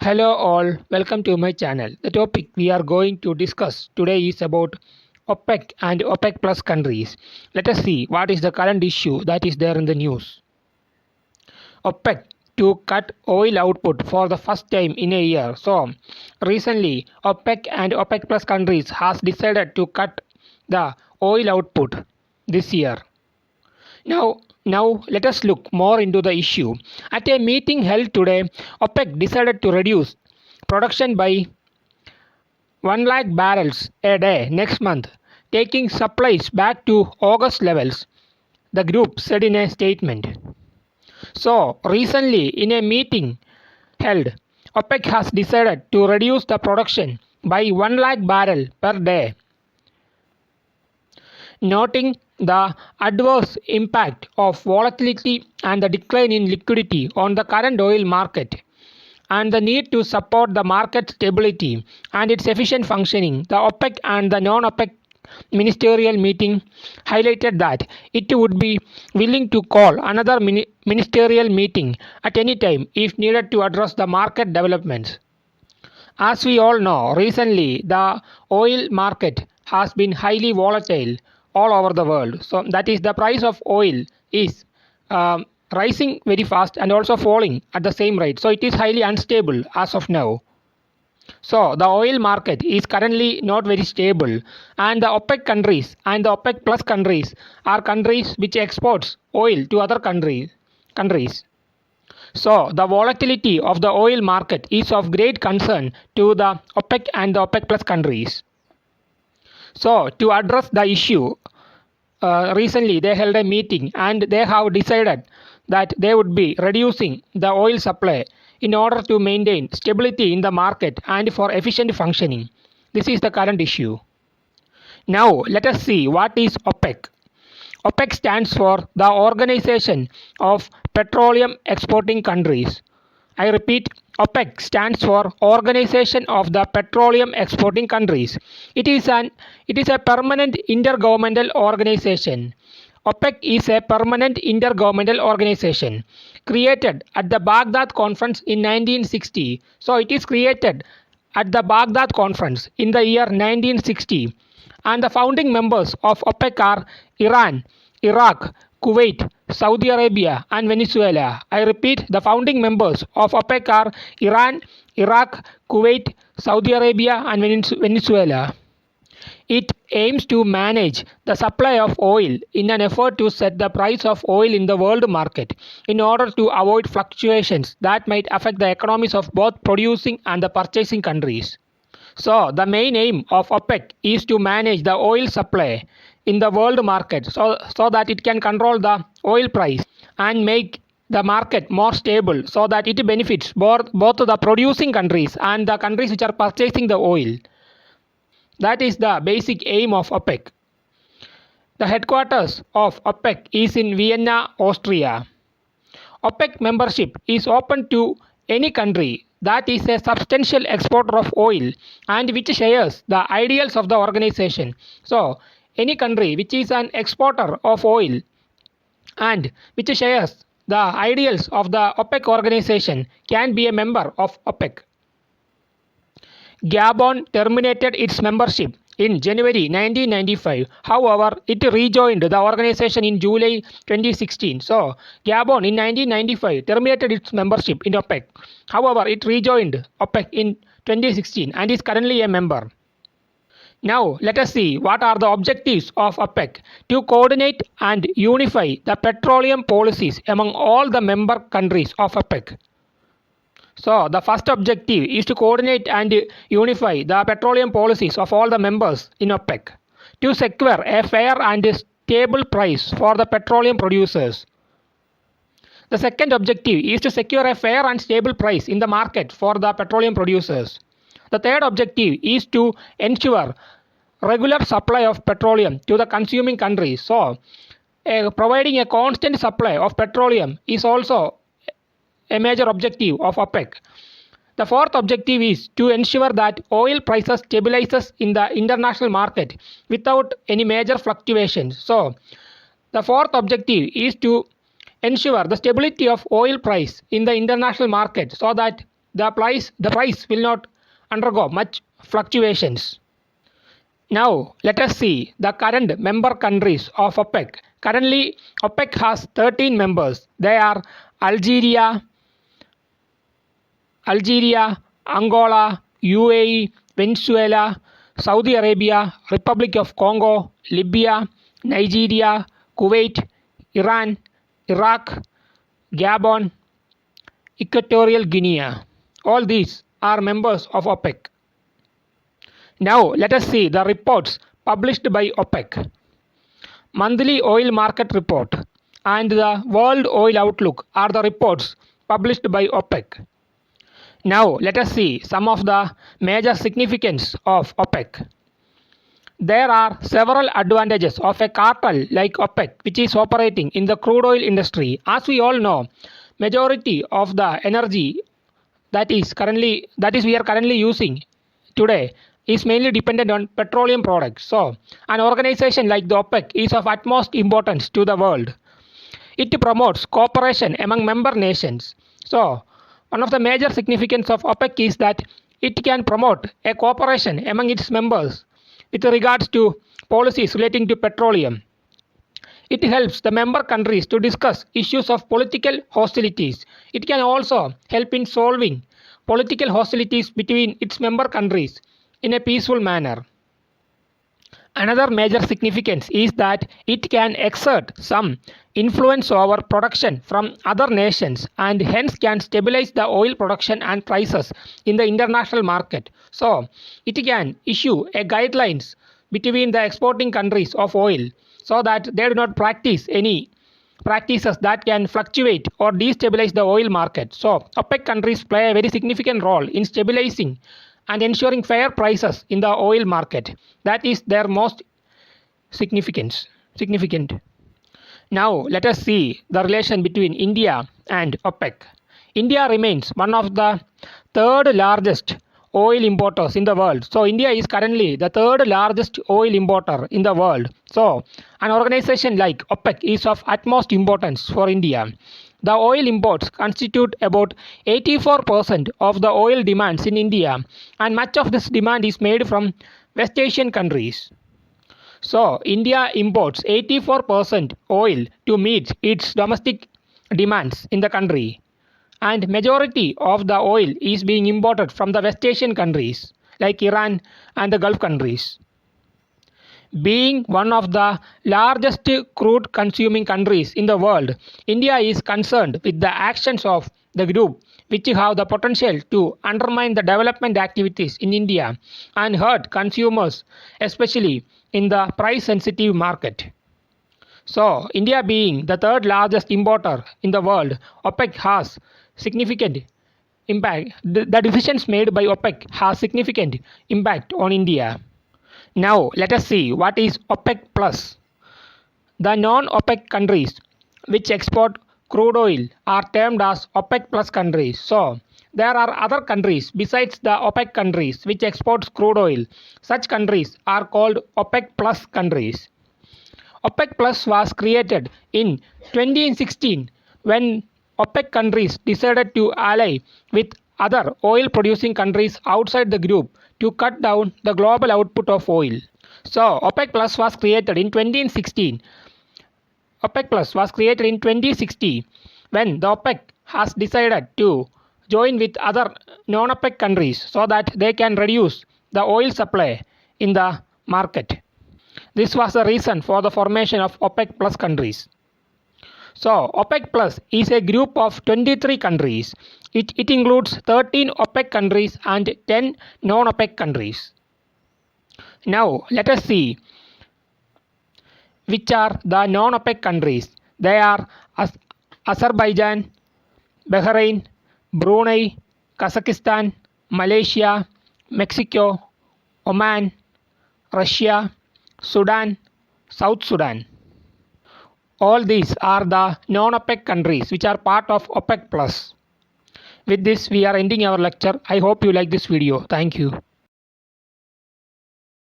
Hello all, welcome to my channel. The topic we are going to discuss today is about OPEC and OPEC plus countries. Let us see what is the current issue that is there in the news. OPEC to cut oil output for the first time in a year. So recently OPEC and OPEC plus countries has decided to cut the oil output this year. Now let us look more into the issue. At a meeting held today, OPEC decided to reduce production by 1 lakh barrels a day next month, taking supplies back to August levels, the group said in a statement. So, recently in a meeting held, OPEC has decided to reduce the production by 1 lakh barrel per day, noting the adverse impact of volatility and the decline in liquidity on the current oil market and the need to support the market stability and its efficient functioning. The OPEC and the non-OPEC ministerial meeting highlighted that it would be willing to call another ministerial meeting at any time if needed to address the market developments. As we all know, recently the oil market has been highly volatile all over the world. So that is, the price of oil is rising very fast and also falling at the same rate. So it is highly unstable as of now. So the oil market is currently not very stable, and the OPEC countries and the OPEC plus countries are countries which exports oil to other countries. So the volatility of the oil market is of great concern to the OPEC and the OPEC plus countries. So to address the issue, recently they held a meeting and they have decided that they would be reducing the oil supply in order to maintain stability in the market and for efficient functioning. This is the current issue. Now let us see what is OPEC. OPEC stands for the Organization of Petroleum Exporting Countries. I repeat, OPEC stands for Organization of the Petroleum Exporting Countries. It is a permanent intergovernmental organization. OPEC is a permanent intergovernmental organization created at the Baghdad Conference in 1960. So it is created at the Baghdad Conference in the year 1960. And the founding members of OPEC are Iran, Iraq, Kuwait, Saudi Arabia and Venezuela. I repeat, the founding members of OPEC are Iran, Iraq, Kuwait, Saudi Arabia and Venezuela. It aims to manage the supply of oil in an effort to set the price of oil in the world market in order to avoid fluctuations that might affect the economies of both producing and the purchasing countries. So the main aim of OPEC is to manage the oil supply in the world market so that it can control the oil price and make the market more stable so that it benefits both the producing countries and the countries which are purchasing the oil. That is the basic aim of OPEC. The headquarters of OPEC is in Vienna, Austria. OPEC membership is open to any country that is a substantial exporter of oil and which shares the ideals of the organization. So, any country which is an exporter of oil and which shares the ideals of the OPEC organization can be a member of OPEC. Gabon terminated its membership in January 1995. However, it rejoined the organization in July 2016. So, Gabon in 1995 terminated its membership in OPEC. However, it rejoined OPEC in 2016 and is currently a member. Now, let us see what are the objectives of OPEC: to coordinate and unify the petroleum policies among all the member countries of OPEC. So, the first objective is to coordinate and unify the petroleum policies of all the members in OPEC, to secure a fair and stable price for the petroleum producers. The second objective is to secure a fair and stable price in the market for the petroleum producers. The third objective is to ensure regular supply of petroleum to the consuming countries. So, providing a constant supply of petroleum is also a major objective of OPEC. The fourth objective is to ensure that oil prices stabilizes in the international market without any major fluctuations. So, the fourth objective is to ensure the stability of oil price in the international market so that the price will not undergo much fluctuations. Now let us see the current member countries of OPEC. Currently OPEC has 13 members. They are Algeria, Angola, UAE, Venezuela, Saudi Arabia, Republic of Congo, Libya, Nigeria, Kuwait, Iran, Iraq, Gabon, Equatorial Guinea. All these are members of OPEC. Now let us see the reports published by OPEC. Monthly Oil Market Report and the World Oil Outlook are the reports published by OPEC. Now let us see some of the major significance of OPEC. There are several advantages of a cartel like OPEC which is operating in the crude oil industry. As we all know, majority of the energy that we are currently using today is mainly dependent on petroleum products. So an organization like the OPEC is of utmost importance to the world. It promotes cooperation among member nations. So one of the major significance of OPEC is that it can promote a cooperation among its members with regards to policies relating to petroleum. It helps the member countries to discuss issues of political hostilities. It can also help in solving political hostilities between its member countries in a peaceful manner. Another major significance is that it can exert some influence over production from other nations and hence can stabilize the oil production and prices in the international market. So it can issue a guidelines between the exporting countries of oil so that they do not practice any practices that can fluctuate or destabilize the oil market. So OPEC countries play a very significant role in stabilizing and ensuring fair prices in the oil market. That is their most significant. Now let us see the relation between India and OPEC. India remains one of the third largest oil importers in the world. So India is currently the third largest oil importer in the world. So an organization like OPEC is of utmost importance for India. The oil imports constitute about 84% of the oil demands in India, and much of this demand is made from West Asian countries. So India imports 84% oil to meet its domestic demands in the country, and majority of the oil is being imported from the West Asian countries like Iran and the Gulf countries. Being one of the largest crude consuming countries in the world, India is concerned with the actions of the group which have the potential to undermine the development activities in India and hurt consumers, especially in the price sensitive market. So India being the third largest importer in the world, OPEC has significant impact. The decisions made by OPEC has significant impact on India. Now let us see what is OPECplus. The non-OPEC countries which export crude oil are termed as OPEC+ countries. So there are other countries besides the OPEC countries which exports crude oil. Such countries are called OPEC+ countries. OPEC+ was created in 2016 when OPEC countries decided to ally with other oil producing countries outside the group to cut down the global output of oil. So OPEC+ was created in 2016. OPEC+ was created in 2016 when the OPEC has decided to join with other non-OPEC countries so that they can reduce the oil supply in the market. This was the reason for the formation of OPEC+ countries. So OPEC+ is a group of 23 countries. It includes 13 OPEC countries and 10 non-OPEC countries. Now let us see which are the non-OPEC countries. They are Azerbaijan, Bahrain, Brunei, Kazakhstan, Malaysia, Mexico, Oman, Russia, Sudan, South Sudan. All these are the non-OPEC countries which are part of OPEC+. With this we are ending our lecture. I hope you like this video. Thank you.